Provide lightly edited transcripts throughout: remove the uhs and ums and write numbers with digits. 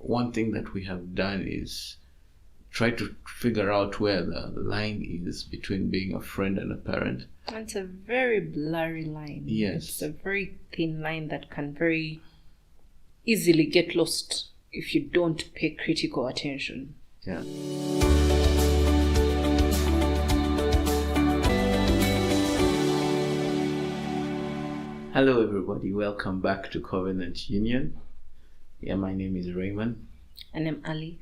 one thing that we have done is try to figure out where the line is between being a friend and a parent. It's a very blurry line. Yes. It's a very thin line that can very easily get lost if you don't pay critical attention. Yeah. Hello everybody, welcome back to Covenant Union. Yeah, my name is Raymond. And I'm Ali.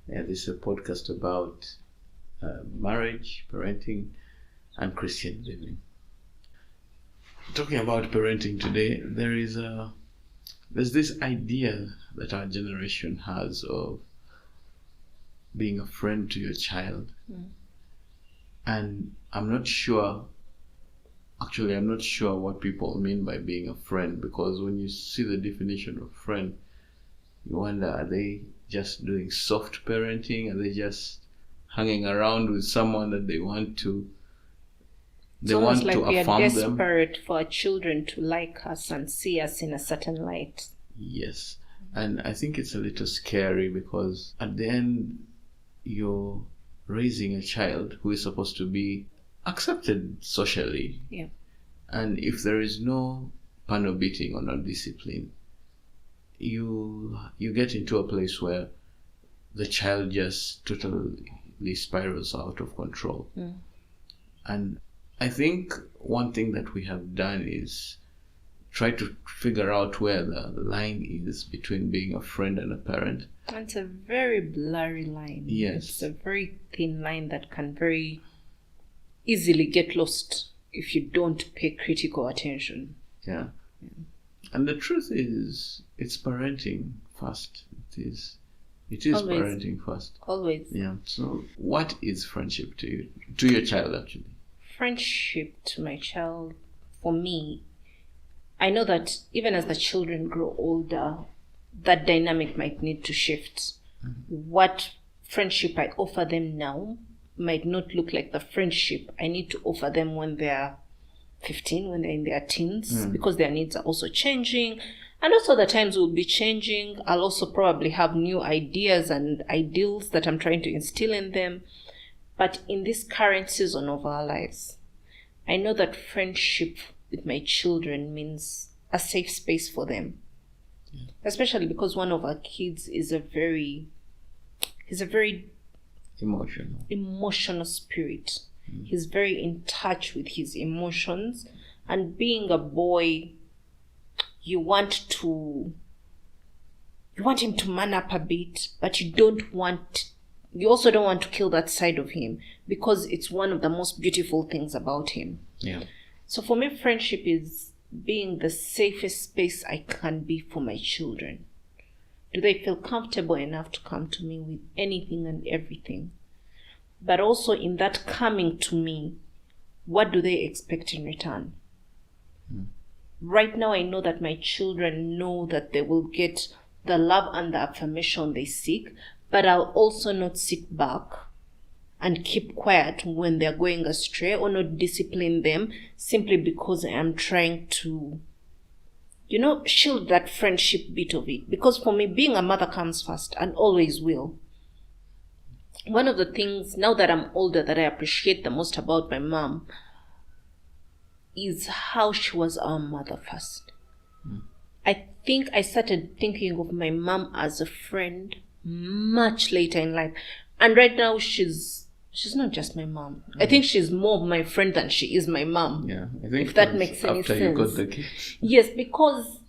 Yeah, this is a podcast about marriage, parenting, and Christian living. Talking about parenting today, there's this idea that our generation has of being a friend to your child. And I'm not sure what people mean by being a friend, because when you see the definition of friend, you wonder, are they just doing soft parenting? Are they just hanging around with someone that they want to affirm them? We are desperate for our children to like us and see us in a certain light. Yes. And I think it's a little scary, because at the end, you're raising a child who is supposed to be accepted socially. Yeah. And if there is no panel beating or no discipline, you get into a place where the child just totally spirals out of control. And I think one thing that we have done is try to figure out where the line is between being a friend and a parent. It's a very blurry line. Yes. It's a very thin line that can very easily get lost if you don't pay critical attention. Yeah. And the truth is, it's parenting first. It is always parenting first. Always. Yeah. So what is friendship to you? To your child, actually? Friendship to my child, for me, I know that even as the children grow older, that dynamic might need to shift. What friendship I offer them now might not look like the friendship I need to offer them when they're 15, when they're in their teens, because their needs are also changing. And also the times will be changing. I'll also probably have new ideas and ideals that I'm trying to instill in them. But in this current season of our lives, I know that friendship with my children means a safe space for them. Yeah. Especially because one of our kids is a very emotional spirit. He's very in touch with his emotions, and being a boy, you want him to man up a bit, but you also don't want to kill that side of him, because it's one of the most beautiful things about him. Yeah. So for me, friendship is being the safest space I can be for my children. Do they feel comfortable enough to come to me with anything and everything? But also in that coming to me, what do they expect in return? Right now, I know that my children know that they will get the love and the affirmation they seek, but I'll also not sit back and keep quiet when they're going astray, or not discipline them simply because I am trying to, shield that friendship bit of it. Because for me, being a mother comes first and always will. One of the things, now that I'm older, that I appreciate the most about my mom is how she was our mother first. I think I started thinking of my mom as a friend much later in life. And right now, she's not just my mom. I think she's more my friend than she is my mom. Yeah, I think if that makes any after sense. You got the kids. Yes, because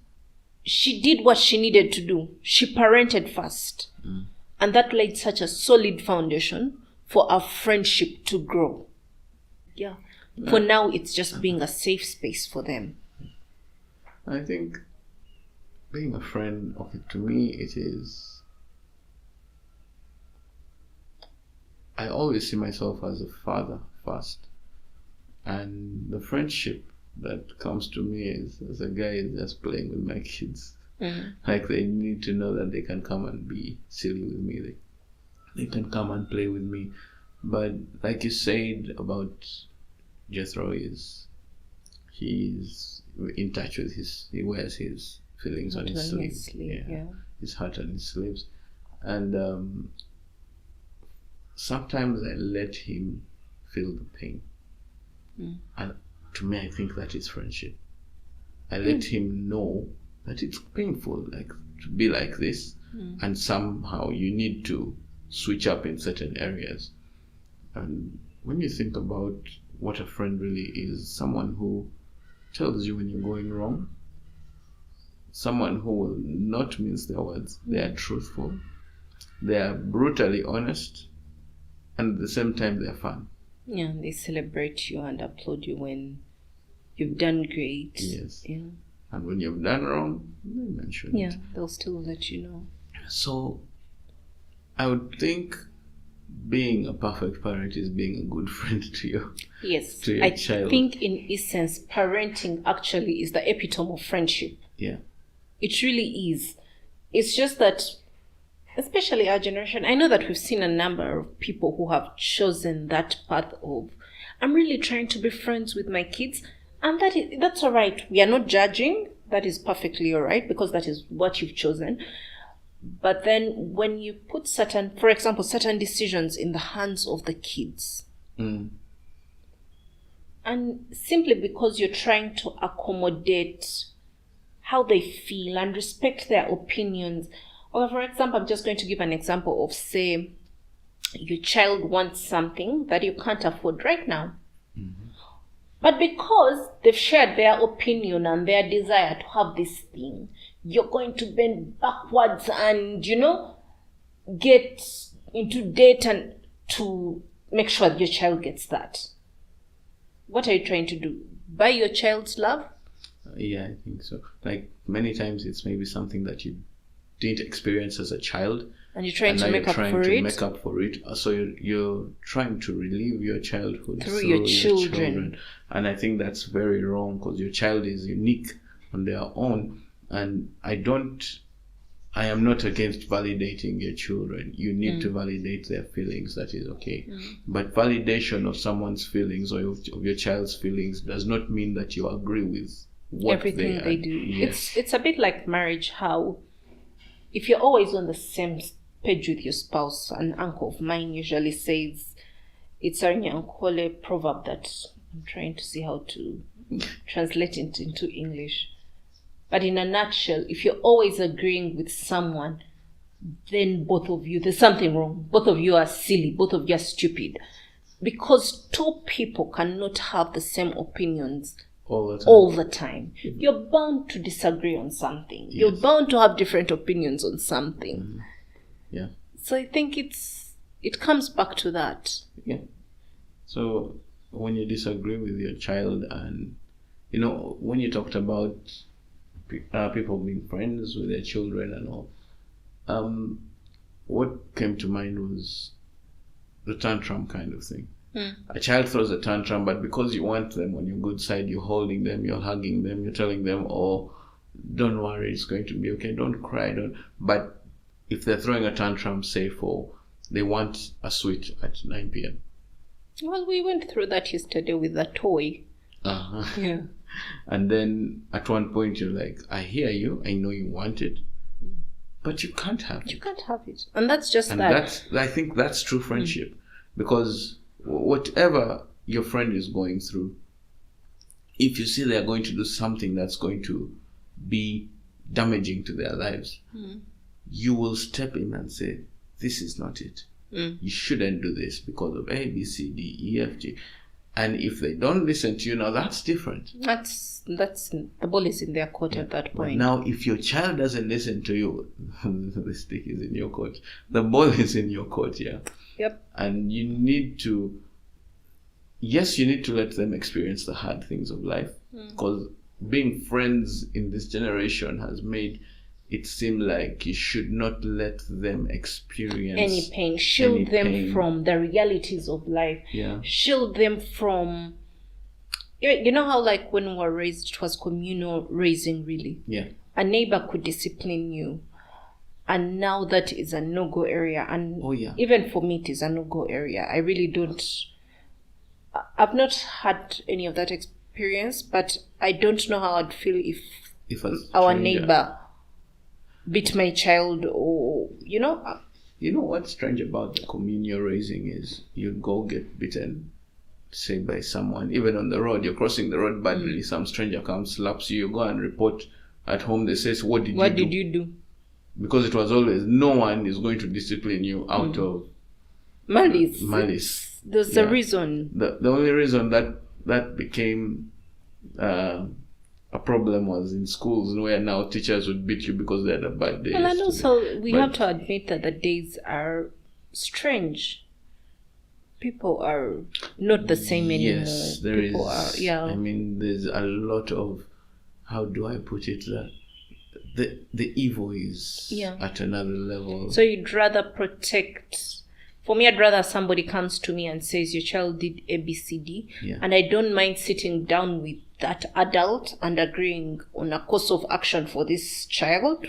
she did what she needed to do. She parented first. And that laid such a solid foundation for our friendship to grow. Yeah. For now, it's just being a safe space for them. I think being a friend, to me, it is... I always see myself as a father first. And the friendship that comes to me is as a guy is just playing with my kids. Like, they need to know that they can come and be silly with me. They can come and play with me. But like you said about Jethro, he's in touch with he wears his feelings on his sleeves. Yeah. His heart on his sleeves. And sometimes I let him feel the pain. And to me, I think that is friendship. I let him know that it's painful, like to be like this, and somehow you need to switch up in certain areas. And when you think about what a friend really is, someone who tells you when you're going wrong, someone who will not mince their words, they are truthful, they are brutally honest, and at the same time they're fun. Yeah, they celebrate you and applaud you when you've done great. Yes. Yeah. And when you've done wrong, they mention it. They'll still let you know. So I would think being a perfect parent is being a good friend to your child. I think in essence, parenting actually is the epitome of friendship. Yeah. It really is. It's just that, especially our generation, I know that we've seen a number of people who have chosen that path of, I'm really trying to be friends with my kids, and that's all right. We are not judging. That is perfectly all right, because that is what you've chosen. But then when you put certain decisions in the hands of the kids, and simply because you're trying to accommodate how they feel and respect their opinions, or for example, I'm just going to give an example of, say, your child wants something that you can't afford right now. But because they've shared their opinion and their desire to have this thing, you're going to bend backwards and, get into debt and to make sure that your child gets that. What are you trying to do? Buy your child's love? Yeah, I think so. Like many times it's maybe something that you didn't experience as a child. And you're trying to make up for it. So you're trying to relive your childhood through your children. And I think that's very wrong, because your child is unique on their own. And I am not against validating your children. You need to validate their feelings. That is okay. But validation of someone's feelings or of your child's feelings does not mean that you agree with everything they do. Yes. It's a bit like marriage, how if you're always on the same page with your spouse, an uncle of mine usually says, it's a Nyankole proverb that I'm trying to see how to translate it into English. But in a nutshell, if you're always agreeing with someone, then both of you, there's something wrong. Both of you are silly. Both of you are stupid. Because two people cannot have the same opinions all the time. You're bound to disagree on something. Yes. You're bound to have different opinions on something. Yeah. So I think it comes back to that. Yeah. So when you disagree with your child, and when you talked about people being friends with their children and all, what came to mind was the tantrum kind of thing. A child throws a tantrum, but because you want them on your good side, you're holding them, you're hugging them, you're telling them, oh, don't worry, it's going to be okay, don't cry, But if they're throwing a tantrum, say they want a sweet at 9 p.m. Well, we went through that yesterday with a toy. Yeah. And then at one point you're like, I hear you, I know you want it, but you can't have it. You can't have it. And that's just I think that's true friendship. Because whatever your friend is going through, if you see they're going to do something that's going to be damaging to their lives, you will step in and say, this is not it. You shouldn't do this because of A, B, C, D, E, F, G. And if they don't listen to you, now that's different. That's the ball is in their court at that point. But now, if your child doesn't listen to you, the stick is in your court. The ball is in your court, yeah. Yep. And you need to let them experience the hard things of life, because being friends in this generation has made it seem like you should not let them experience any pain. Shield them from the realities of life. Yeah. Shield them from, you know how like when we were raised, it was communal raising, really. Yeah. A neighbor could discipline you, and now that is a no-go area. And even for me, it is a no-go area. I really don't. I've not had any of that experience, but I don't know how I'd feel if our neighbor beat my child, or You know what's strange about the community you're raising is you go get bitten, say by someone, even on the road, you're crossing the road badly, some stranger comes, slaps you, you go and report at home, they say, what did you do? Because it was always, no one is going to discipline you out of malice. There's a reason. The only reason that became a problem was in schools where now teachers would beat you because they had a bad day. Well, and also we have to admit that the days are strange. People are not the same anymore. Yes, I mean, there's a lot of, how do I put it, the evil is at another level. So you'd rather protect. For me, I'd rather somebody comes to me and says, your child did A, B, C, D. Yeah. And I don't mind sitting down with that adult and agreeing on a course of action for this child.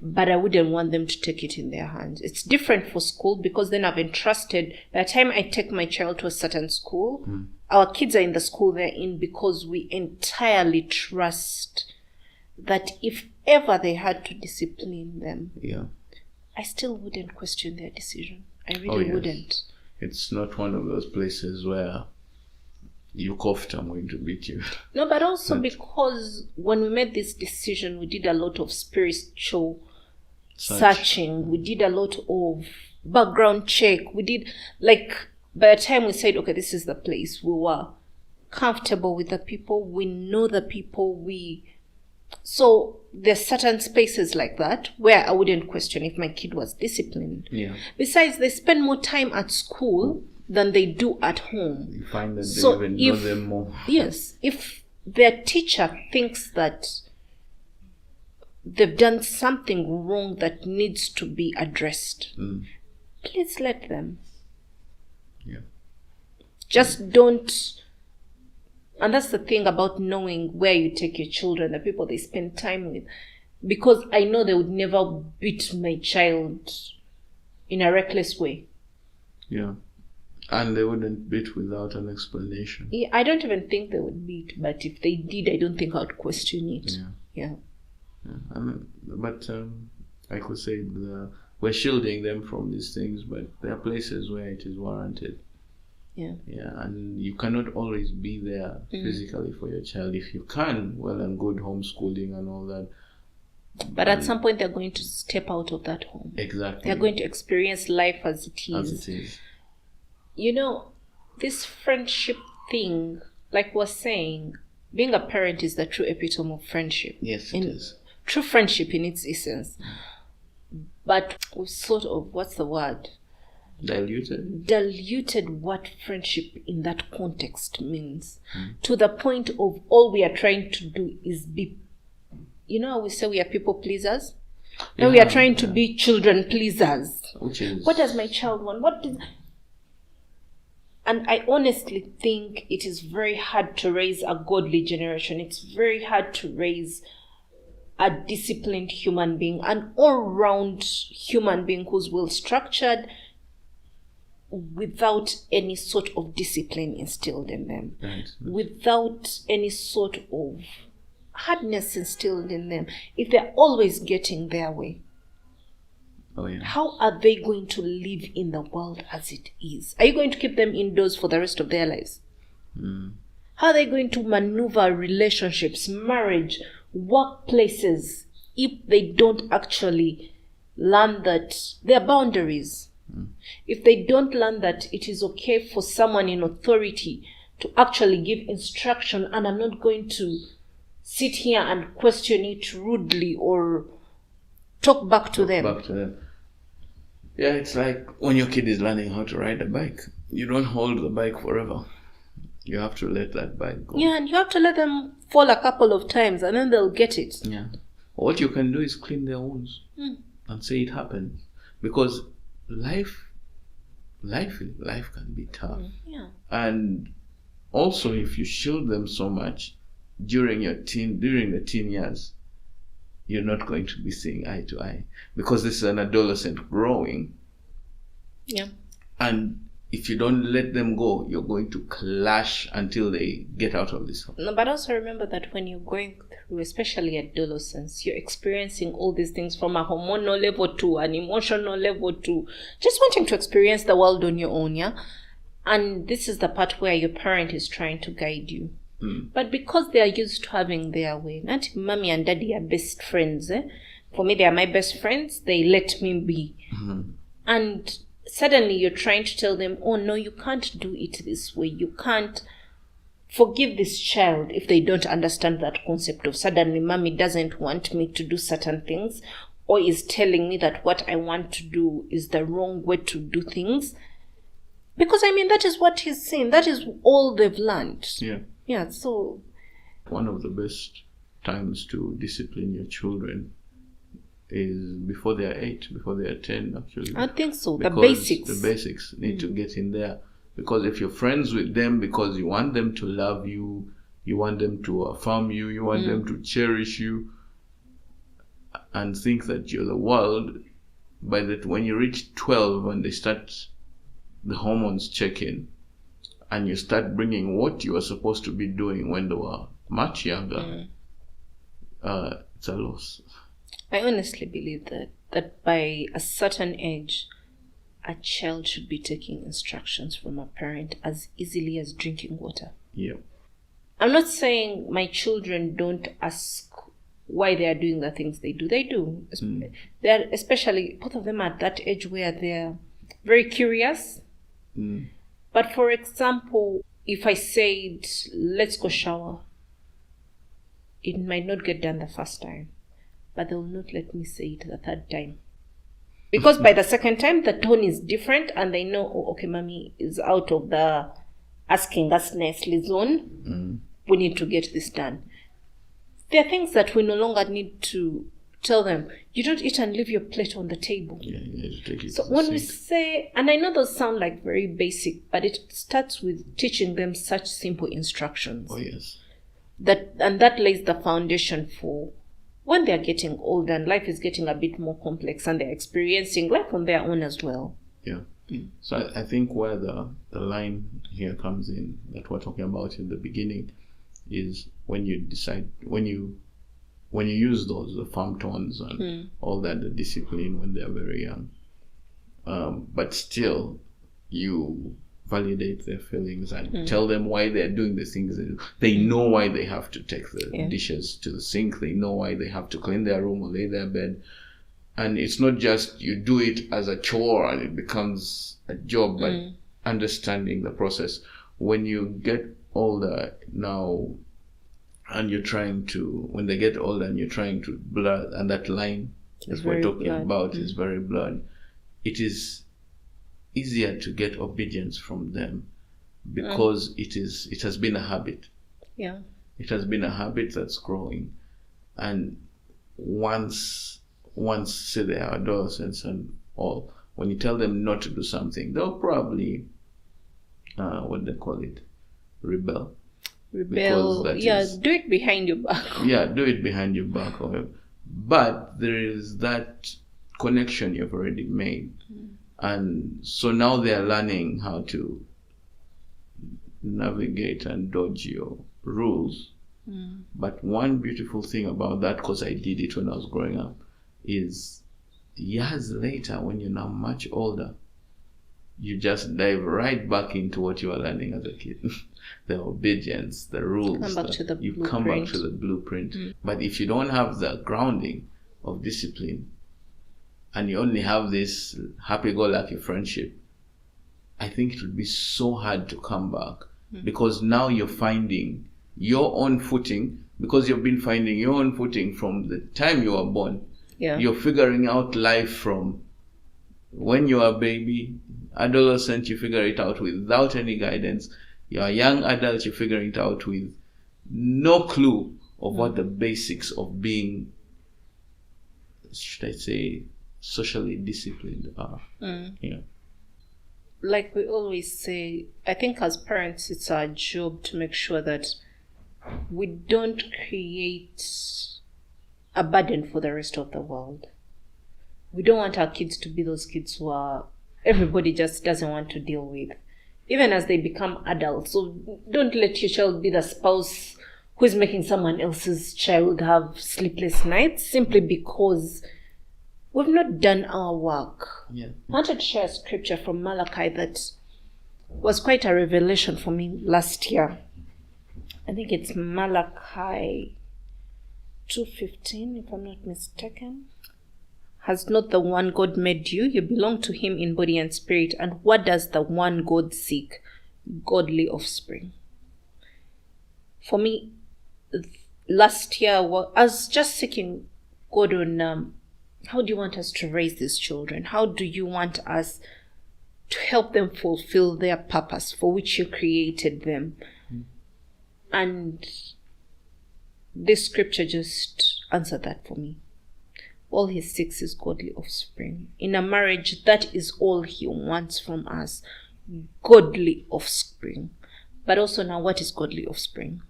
But I wouldn't want them to take it in their hands. It's different for school because then I've entrusted. By the time I take my child to a certain school, our kids are in the school they're in because we entirely trust that if ever they had to discipline them, I still wouldn't question their decision. I really wouldn't. It's not one of those places where you coughed, I'm going to beat you. No, but also because when we made this decision, we did a lot of spiritual searching. We did a lot of background check. We did, by the time we said, okay, this is the place, we were comfortable with the people. We know the people. So there's certain spaces like that where I wouldn't question if my kid was disciplined. Yeah. Besides, they spend more time at school than they do at home. You find that they even know them more. Yes. If their teacher thinks that they've done something wrong that needs to be addressed, please let them. Yeah. Just don't. And that's the thing about knowing where you take your children, the people they spend time with. Because I know they would never beat my child in a reckless way. Yeah. And they wouldn't beat without an explanation. Yeah, I don't even think they would beat. But if they did, I don't think I would question it. Yeah. I mean, but I could say we're shielding them from these things, but there are places where it is warranted. Yeah, and you cannot always be there physically for your child. If you can, well and good, homeschooling and all that. But at some point, they're going to step out of that home. Exactly. They're going to experience life as it is. You know, this friendship thing, like we're saying, being a parent is the true epitome of friendship. Yes, it is. True friendship in its essence. But we sort of, what's the word? Diluted what friendship in that context means to the point of all we are trying to do is be, we say we are people pleasers. Now we are trying to be children pleasers. Which is, what does my child want? And I honestly think it is very hard to raise a godly generation. It's very hard to raise a disciplined human being, an all-round human being who's well-structured, without any sort of discipline instilled in them, without any sort of hardness instilled in them. If they're always getting their way, how are they going to live in the world as it is? Are you going to keep them indoors for the rest of their lives? How are they going to maneuver relationships, marriage, workplaces, if they don't actually learn that there are boundaries? If they don't learn that it is okay for someone in authority to actually give instruction, and I'm not going to sit here and question it rudely or talk back to them. Yeah, it's like when your kid is learning how to ride a bike. You don't hold the bike forever. You have to let that bike go. Yeah, and you have to let them fall a couple of times and then they'll get it. Yeah. What you can do is clean their wounds and say it happened. Because life can be tough. And also, if you shield them so much during the teen years, you're not going to be seeing eye to eye, because this is an adolescent growing. And if you don't let them go, you're going to clash until they get out of this house. No, but also remember that when you're going through, especially adolescence, you're experiencing all these things from a hormonal level to an emotional level to just wanting to experience the world on your own, yeah? And this is the part where your parent is trying to guide you. But because they are used to having their way, not mommy and daddy are best friends. For me, they are my best friends. They let me be. And suddenly you're trying to tell them, oh no, you can't do it this way. You can't forgive this child if they don't understand that concept of suddenly mommy doesn't want me to do certain things, or is telling me that what I want to do is the wrong way to do things. Because I mean, that is what he's saying. That is all they've learned. Yeah, so one of the best times to discipline your children is before they are 8, before they are 10, actually. I think so. The Because basics. the basics need to get in there. Because if you're friends with them because you want them to love you, you want them to affirm you, you want them to cherish you, and think that you're the world, by that when you reach 12 and they start, the hormones check in, and you start bringing what you were supposed to be doing when they were much younger, it's a loss. I honestly believe that by a certain age, a child should be taking instructions from a parent as easily as drinking water. Yeah. I'm not saying my children don't ask why they are doing the things they do. They do. They're, especially, both of them are at that age where they're very curious. But for example, if I said, let's go shower, it might not get done the first time, but they will not let me say it the third time. Because by the second time, the tone is different and they know, oh, okay, mommy is out of the asking us nicely zone. We need to get this done. There are things that we no longer need to tell them. You don't eat and leave your plate on the table. Yeah, you need to take it So to the when sink. we say, and I know those sound like very basic, but it starts with teaching them such simple instructions. Oh, yes. That lays the foundation for when they're getting older and life is getting a bit more complex and they're experiencing life on their own as well. Yeah. So I think where the line here comes in that we're talking about in the beginning is when you decide, when you use those, the farm tones and all that, the discipline when they're very young, but still you validate their feelings and tell them why they're doing the things they do. They know why they have to take the dishes to the sink. They know why they have to clean their room or lay their bed. And it's not just you do it as a chore and it becomes a job, but understanding the process. When you get older now, and you're trying to, when they get older and you're trying to blur, and that line that we're talking about is very blurred, it is easier to get obedience from them because it has been a habit. Yeah. It has been a habit that's growing. And once say they are adolescents and all, when you tell them not to do something, they'll probably what they call it, rebel. Do it behind your back. Yeah, do it behind your back. But there is that connection you've already made. And so now they're learning how to navigate and dodge your rules. But one beautiful thing about that, because I did it when I was growing up, is years later, when you're now much older, you just dive right back into what you were learning as a kid. The obedience, the rules. You come back to the blueprint. But if you don't have the grounding of discipline, and you only have this happy-go-lucky friendship, I think it would be so hard to come back. Because now you're finding your own footing, because you've been finding your own footing from the time you were born. Yeah. You're figuring out life from when you are a baby, adolescent, you figure it out without any guidance. You're a young adult, you're figuring it out with no clue of what the basics of being, should I say, socially disciplined are. Yeah. Like we always say, I think as parents, it's our job to make sure that we don't create a burden for the rest of the world. We don't want our kids to be those kids who are everybody just doesn't want to deal with, even as they become adults. So don't let your child be the spouse who is making someone else's child have sleepless nights simply because we've not done our work. Yeah. I wanted to share a scripture from Malachi that was quite a revelation for me last year. I think it's Malachi 2:15, if I'm not mistaken. Has not the one God made you? You belong to him in body and spirit. And what does the one God seek? Godly offspring. For me, last year, I was just seeking God on how do you want us to raise these children? How do you want us to help them fulfill their purpose for which you created them? And this scripture just answered that for me. All he seeks is godly offspring. In a marriage, that is all he wants from us. Godly offspring. But also now, what is godly offspring?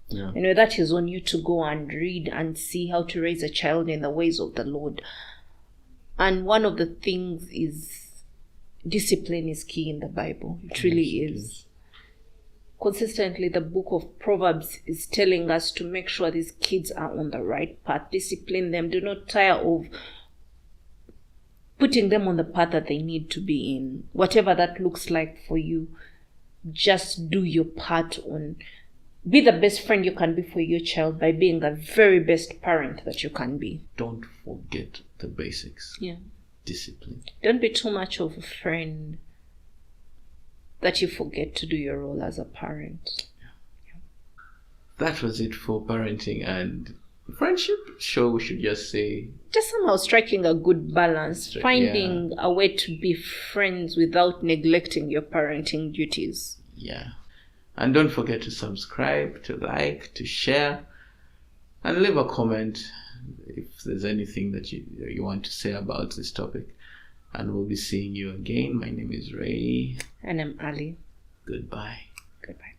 Yeah. That is on you to go and read and see how to raise a child in the ways of the Lord. And one of the things is discipline is key in the Bible. It really is. Consistently, the book of Proverbs is telling us to make sure these kids are on the right path. Discipline them. Do not tire of putting them on the path that they need to be in. Whatever that looks like for you, just do your part on. Be the best friend you can be for your child by being the very best parent that you can be. Don't forget the basics. Yeah. Discipline. Don't be too much of a friend that you forget to do your role as a parent. That was it for parenting and friendship. Sure, we should just say. Just somehow striking a good balance. Finding a way to be friends without neglecting your parenting duties. Yeah. And don't forget to subscribe, to like, to share, and leave a comment if there's anything that you want to say about this topic. And we'll be seeing you again. My name is Ray. And I'm Ali. Goodbye. Goodbye.